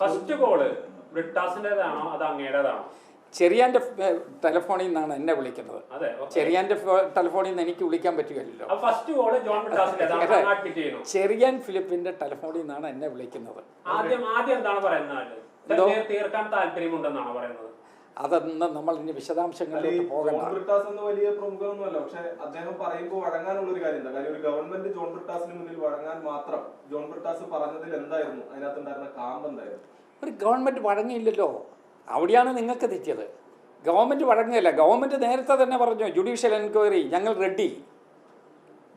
First call ബ്രിട്ടാസിൻ്റെതാണോ അത് അങ്ങയുടേതാണോ? ചെറിയാൻ്റെ ടെലിഫോണിൽ നിന്നാണ് എന്നെ വിളിക്കുന്നത്. ചെറിയാൻ്റെ ടെലിഫോണിൽ നിന്ന് എനിക്ക് വിളിക്കാൻ പറ്റുകയല്ലോ. ചെറിയാൻ ഫിലിപ്പിന്റെ ടെലിഫോണിൽ നിന്നാണ് എന്നെ വിളിക്കുന്നത്. അതൊന്ന് നമ്മൾ ഇനി വിശദാംശങ്ങളിലേക്ക് പോകണ്ട. വലിയ പ്രമുഖനൊന്നുമല്ല, പക്ഷെ അദ്ദേഹം പറയുമ്പോൾ വഴങ്ങാനുള്ള ഒരു കാര്യം എന്താ, ഒരു ഗവൺമെന്റ് ജോൺ ബ്രിട്ടാസിന് മുന്നിൽ വഴങ്ങാൻ മാത്രം ജോൺ ബ്രിട്ടാസ് പറഞ്ഞതിൽ എന്തായിരുന്നു അതിനകത്തുണ്ടായിരുന്ന കാമ്പ് എന്തായിരുന്നു? ഒരു ഗവൺമെന്റ് വഴങ്ങിയില്ലല്ലോ, അവിടെയാണ് നിങ്ങൾക്ക് തെറ്റിയത്. ഗവൺമെന്റ് വഴങ്ങിയല്ല, ഗവൺമെന്റ് നേരത്തെ തന്നെ പറഞ്ഞു ജുഡീഷ്യൽ എൻക്വയറി ഞങ്ങൾ റെഡി.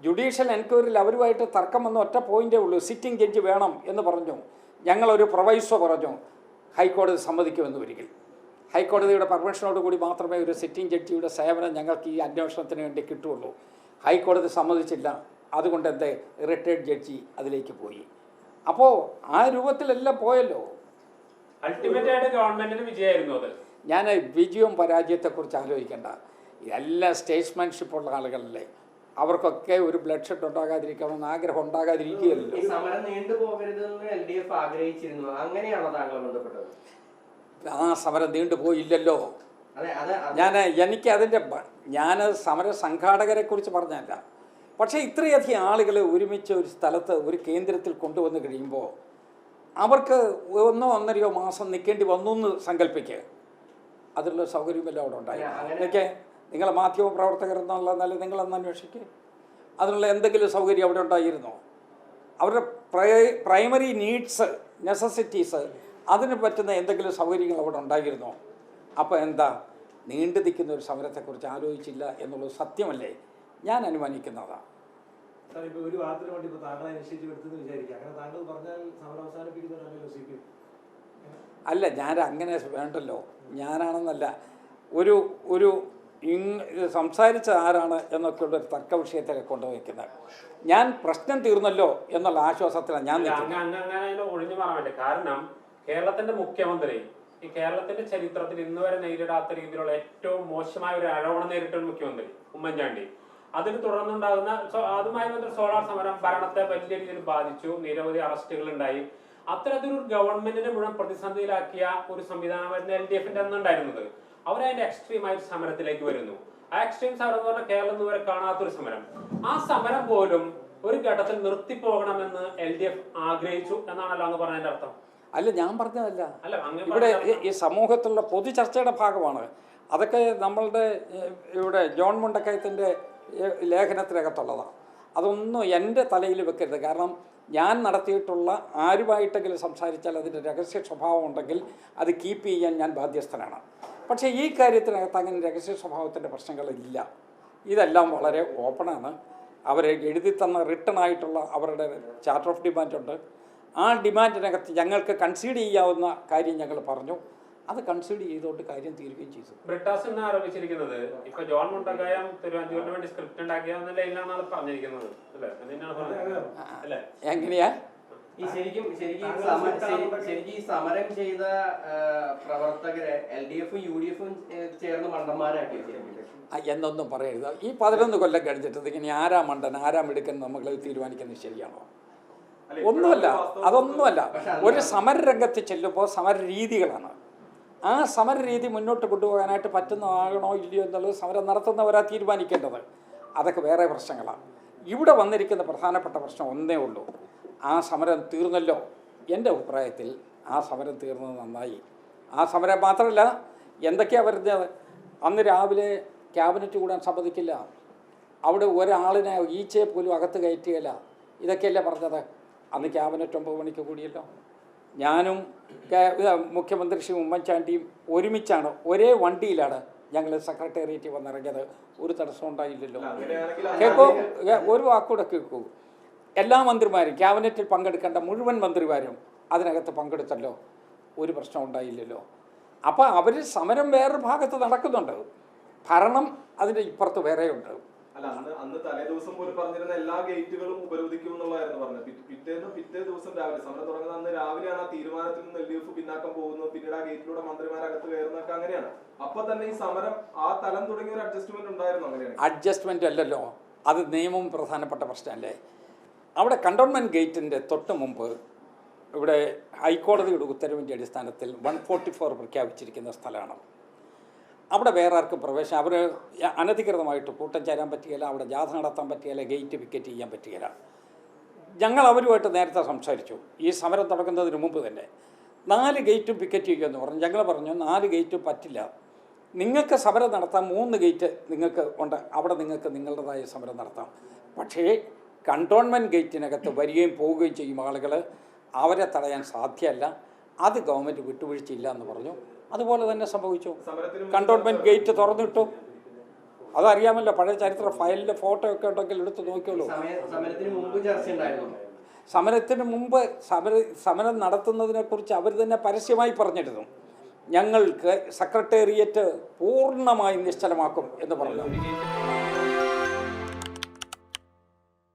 ജുഡീഷ്യൽ എൻക്വയറിയിൽ അവരുമായിട്ട് തർക്കം വന്ന ഒറ്റ പോയിന്റേ ഉള്ളൂ, സിറ്റിംഗ് ജഡ്ജ് വേണം എന്ന് പറഞ്ഞു. ഞങ്ങളൊരു പ്രൊവൈസോ പറഞ്ഞു, ഹൈക്കോടതി സമ്മതിക്കുമെന്ന് ഒരിക്കൽ. ഹൈക്കോടതിയുടെ പെർമിഷനോട് കൂടി മാത്രമേ ഒരു സിറ്റിംഗ് ജഡ്ജിയുടെ സേവനം ഞങ്ങൾക്ക് ഈ അന്വേഷണത്തിന് വേണ്ടി കിട്ടുള്ളൂ. ഹൈക്കോടതി സമ്മതിച്ചില്ല, അതുകൊണ്ട് എൻ്റെ റിട്ടയർഡ് ജഡ്ജി അതിലേക്ക് പോയി. അപ്പോൾ ആ രൂപത്തിലെല്ലാം പോയല്ലോ. അൾട്ടിമേറ്റായിട്ട് ഗവൺമെന്റിന് വിജയമായിരുന്നു അത്. ഞാൻ വിജയവും പരാജയത്തെക്കുറിച്ച് ആലോചിക്കേണ്ട, എല്ലാം സ്റ്റേറ്റ്സ്മാൻഷിപ്പുള്ള ആളുകളല്ലേ, അവർക്കൊക്കെ ഒരു ബ്ലഡ് ഷെഡ് ഉണ്ടാകാതിരിക്കണമെന്ന് ആഗ്രഹം ഉണ്ടാകാതിരിക്കുകയല്ലോ. ആ സമരം നീണ്ടുപോയില്ലല്ലോ. ഞാൻ സമര സംഘാടകരെ കുറിച്ച് പറഞ്ഞല്ല, പക്ഷേ ഇത്രയധികം ആളുകൾ ഒരുമിച്ച് ഒരു സ്ഥലത്ത് ഒരു കേന്ദ്രത്തിൽ കൊണ്ടുവന്ന് കഴിയുമ്പോൾ അവർക്ക് 1-1.5 മാസം നിൽക്കേണ്ടി വന്നു എന്ന് സങ്കല്പിക്കുക. അതിനുള്ള സൗകര്യമെല്ലാം അവിടെ ഉണ്ടായി. എന്നൊക്കെ നിങ്ങൾ മാധ്യമ പ്രവർത്തകർ എന്നുള്ള നില നിങ്ങളൊന്ന് അന്വേഷിക്കുക, അതിനുള്ള എന്തെങ്കിലും സൗകര്യം അവിടെ ഉണ്ടായിരുന്നോ? അവരുടെ പ്രൈമറി നീഡ്സ്, നെസസിറ്റീസ്, അതിന് പറ്റുന്ന എന്തെങ്കിലും സൗകര്യങ്ങൾ അവിടെ ഉണ്ടായിരുന്നോ? അപ്പോൾ എന്താ നീണ്ടു നിൽക്കുന്ന ഒരു സമരത്തെക്കുറിച്ച് ആലോചിച്ചില്ല എന്നുള്ളത് സത്യമല്ലേ? ഞാൻ അനുമാനിക്കുന്നതാണ്. ഒരു വാർത്തന് വേണ്ടി ഇപ്പോൾ താങ്കളെ നിശ്ചയിച്ച് എടുത്തെന്ന് വിചാരിക്കുക, അങ്ങനെ താങ്കൾ പറഞ്ഞാൽ സമരം അവസാനിപ്പിക്കുന്നവരല്ലോ CPM. അല്ല, ഞാൻ അങ്ങനെ വേണ്ടല്ലോ, ഞാനാണെന്നല്ല, ഒരു ഒരു സംസാരിച്ച ആരാണ് എന്നൊക്കെയുള്ളൊരു തർക്ക വിഷയത്തിലേക്ക് കൊണ്ടുവയ്ക്കുന്നത്. ഞാൻ പ്രശ്നം തീർന്നല്ലോ എന്നുള്ള ആശ്വാസത്തിലാണ് ഞാൻ ഒഴിഞ്ഞു പറയാൻ പറ്റില്ല. കാരണം കേരളത്തിന്റെ മുഖ്യമന്ത്രി ഈ കേരളത്തിന്റെ ചരിത്രത്തിൽ ഇന്ന് വരെ നേരിടാത്ത രീതിയിലുള്ള ഏറ്റവും മോശമായ ഒരു ആരോപണം നേരിട്ട ഒരു മുഖ്യമന്ത്രി ഉമ്മൻചാണ്ടി. അതിന് തുടർന്നുണ്ടാകുന്ന അതുമായി ബന്ധപ്പെട്ട സോളാർ സമരം ഭരണത്തെ വലിയ രീതിയിൽ ബാധിച്ചു, നിരവധി അറസ്റ്റുകൾ ഉണ്ടായി. അത്തരത്തിലൊരു ഗവൺമെന്റിനെ മുഴുവൻ പ്രതിസന്ധിയിലാക്കിയ ഒരു സംവിധാനമായിരുന്നു LDF-ന്റെ അന്നുണ്ടായിരുന്നത്. അവരതിന്റെ എക്സ്ട്രീമായ ഒരു സമരത്തിലേക്ക് വരുന്നു. ആ എക്സ്ട്രീം സമരം എന്ന് പറഞ്ഞാൽ കേരളം ഇതുവരെ കാണാത്തൊരു സമരം. ആ സമരം പോലും ഒരു ഘട്ടത്തിൽ നിർത്തിപ്പോകണമെന്ന് LDF ആഗ്രഹിച്ചു എന്നാണല്ലോ അങ്ങ് പറഞ്ഞതിന്റെ അർത്ഥം. അല്ല, ഞാൻ പറഞ്ഞതല്ല, ഇവിടെ ഈ സമൂഹത്തിലുള്ള പൊതു ചർച്ചയുടെ ഭാഗമാണ് അതൊക്കെ. നമ്മളുടെ ഇവിടെ ജോൺ മുണ്ടക്കയത്തിൻ്റെ ലേഖനത്തിനകത്തുള്ളതാണ്. അതൊന്നും എൻ്റെ തലയിൽ വെക്കരുത്. കാരണം ഞാൻ നടത്തിയിട്ടുള്ള ആരുമായിട്ടെങ്കിലും സംസാരിച്ചാൽ അതിൻ്റെ രഹസ്യ സ്വഭാവം ഉണ്ടെങ്കിൽ അത് കീപ്പ് ചെയ്യാൻ ഞാൻ ബാധ്യസ്ഥനാണ്. പക്ഷേ ഈ കാര്യത്തിനകത്ത് അങ്ങനെ രഹസ്യ സ്വഭാവത്തിൻ്റെ പ്രശ്നങ്ങളില്ല. ഇതെല്ലാം വളരെ ഓപ്പണാണ്. അവർ എഴുതി തന്ന റിട്ടൺ ആയിട്ടുള്ള അവരുടെ ചാർട്ടർ ഓഫ് ഡിമാൻഡുണ്ട്. ആ ഡിമാൻഡിനകത്ത് ഞങ്ങൾക്ക് കൺസീഡ് ചെയ്യാവുന്ന കാര്യം ഞങ്ങൾ പറഞ്ഞു. അത് കൺസീഡ് ചെയ്തുകൊണ്ട് കാര്യം തീരുകയും ചെയ്തു. ബ്രിട്ടാസ് എന്ന് ആരോപിച്ചിരിക്കുന്നത് ഇപ്പൊ ജോൺ മുണ്ടക്കയം തിരുവനന്തപുരത്തിന് വേണ്ടി സ്ക്രിപ്റ്റ് ഉണ്ടാക്കിയെന്ന ലൈനിലാണ് പറഞ്ഞിരിക്കുന്നത്. എങ്ങനെയാ ശരിക്കും ഈ സമരം ചെയ്ത പ്രവർത്തകരെ LDF-ഉം UDF-ഉം ചേർന്ന് മണ്ടന്മാരാക്കി എന്നൊന്നും പറയരുത്. ഈ 11 കൊല്ലം കഴിഞ്ഞിട്ട് ഇങ്ങനെ ആരാ മണ്ടൻ ആരാ മിടുക്കൻ നമ്മൾ തീരുമാനിക്കുന്നത് ശരിയാണോ? ഒന്നുമല്ല, അതൊന്നുമല്ല. ഒരു സമരരംഗത്ത് ചെല്ലുമ്പോൾ സമര രീതികളാണ്. ആ സമര രീതി മുന്നോട്ട് കൊണ്ടുപോകാനായിട്ട് പറ്റുന്നതാകണോ ഇല്ലയോ എന്നുള്ളത് സമരം നടത്തുന്നവരാ തീരുമാനിക്കേണ്ടത്. അതൊക്കെ വേറെ പ്രശ്നങ്ങളാണ്. ഇവിടെ വന്നിരിക്കുന്ന പ്രധാനപ്പെട്ട പ്രശ്നം ഒന്നേ ഉള്ളൂ, ആ സമരം തീർന്നല്ലോ. എൻ്റെ അഭിപ്രായത്തിൽ ആ സമരം തീർന്നത് നന്നായി. ആ സമരം മാത്രമല്ല, എന്തൊക്കെയാണ് പറഞ്ഞത്, അന്ന് രാവിലെ ക്യാബിനറ്റ് കൂടാൻ സമ്മതിക്കില്ല, അവിടെ ഒരാളിനെ ഈച്ചയെ പോലും അകത്ത് കയറ്റുകയില്ല, ഇതൊക്കെയല്ലേ പറഞ്ഞത്. അന്ന് ക്യാബിനറ്റ് 9 മണിക്ക് കൂടിയല്ലോ. ഞാനും മുഖ്യമന്ത്രി ശ്രീ ഉമ്മൻചാണ്ടിയും ഒരുമിച്ചാണ്, ഒരേ വണ്ടിയിലാണ് ഞങ്ങൾ സെക്രട്ടേറിയറ്റിൽ വന്നിറങ്ങിയത്. ഒരു തടസ്സം ഉണ്ടായില്ലല്ലോ. കേൾക്കൂ, ഒരു വാക്കൂടെ കേൾക്കൂ. എല്ലാ മന്ത്രിമാരും, ക്യാബിനറ്റിൽ പങ്കെടുക്കേണ്ട മുഴുവൻ മന്ത്രിമാരും അതിനകത്ത് പങ്കെടുത്തല്ലോ. ഒരു പ്രശ്നം ഉണ്ടായില്ലല്ലോ. അപ്പോൾ അവർ സമരം വേറൊരു ഭാഗത്ത് നടക്കുന്നുണ്ട്, ഭരണം അതിൻ്റെ ഇപ്പുറത്ത് വേറെയുണ്ട്. അല്ല, അന്ന് തലേ ദിവസം പോലും പറഞ്ഞിരുന്ന എല്ലാ ഗേറ്റുകളും ഉപരോധിക്കും എന്നുള്ളതായിരുന്നു പറഞ്ഞത്. പിറ്റേ ദിവസം രാവിലെ സമരം തുടങ്ങുന്ന അന്ന് രാവിലെയാണ് ആ തീരുമാനത്തിൽ നിന്ന് LDF പിന്നാക്കം പോകുന്നത്. പിന്നീട് ആ ഗേറ്റിലൂടെ മന്ത്രിമാരകത്ത് കയറുന്നതൊക്കെ അങ്ങനെയാണ്. അപ്പൊ തന്നെ ഈ സമരം ആ തലം തുടങ്ങിയ ഒരു അഡ്ജസ്റ്റ്മെന്റ് ഉണ്ടായിരുന്നു. അങ്ങനെയാണ് അഡ്ജസ്റ്റ്മെന്റ് അല്ലല്ലോ, അത് നിയമവും പ്രധാനപ്പെട്ട പ്രശ്നമല്ലേ. അവിടെ കണ്ടോൺമെന്റ് ഗേറ്റിന്റെ തൊട്ട് മുമ്പ് ഇവിടെ ഹൈക്കോടതിയുടെ ഉത്തരവിൻ്റെ അടിസ്ഥാനത്തിൽ 144 പ്രഖ്യാപിച്ചിരിക്കുന്ന സ്ഥലമാണ്. അവിടെ വേറെ ആർക്കും പ്രവേശനം, അവർ അനധികൃതമായിട്ട് കൂട്ടം ചേരാൻ പറ്റുകയില്ല, അവിടെ ജാഥ നടത്താൻ പറ്റുകയില്ല, ഗേറ്റ് പിക്കറ്റ് ചെയ്യാൻ പറ്റുകയില്ല. ഞങ്ങൾ അവരുമായിട്ട് നേരത്തെ സംസാരിച്ചു, ഈ സമരം തുടങ്ങുന്നതിന് മുമ്പ് തന്നെ 4 ഗേറ്റും പിക്കറ്റ് ചെയ്യുമെന്ന് പറഞ്ഞു. ഞങ്ങൾ പറഞ്ഞു 4 ഗേറ്റും പറ്റില്ല, നിങ്ങൾക്ക് സമരം നടത്താം, 3 ഗേറ്റ് നിങ്ങൾക്ക് ഉണ്ട്, അവിടെ നിങ്ങൾക്ക് നിങ്ങളുടേതായ സമരം നടത്താം. പക്ഷേ കണ്ടോൺമെൻറ്റ് ഗേറ്റിനകത്ത് വരികയും പോവുകയും ചെയ്യും ആളുകൾ, അവരെ തടയാൻ സാധ്യമല്ല, അത് ഗവൺമെൻറ് വിട്ടുവീഴ്ചയില്ല എന്ന് പറഞ്ഞു. അതുപോലെ തന്നെ സംഭവിച്ചു. Cantonment gate തുറന്നിട്ടു. അതറിയാമല്ലോ, പഴയ ചരിത്ര ഫയലിൻ്റെ ഫോട്ടോ ഒക്കെ ഉണ്ടെങ്കിൽ എടുത്ത് നോക്കിയോളൂ. സമരത്തിന് മുമ്പ് ചർച്ച ഉണ്ടായിരുന്നു. സമരത്തിന് മുമ്പ് സമരം നടത്തുന്നതിനെക്കുറിച്ച് അവർ തന്നെ പരസ്യമായി പറഞ്ഞിരുന്നു, ഞങ്ങൾക്ക് സെക്രട്ടേറിയറ്റ് പൂർണ്ണമായി നിശ്ചലമാക്കും എന്ന് പറഞ്ഞു.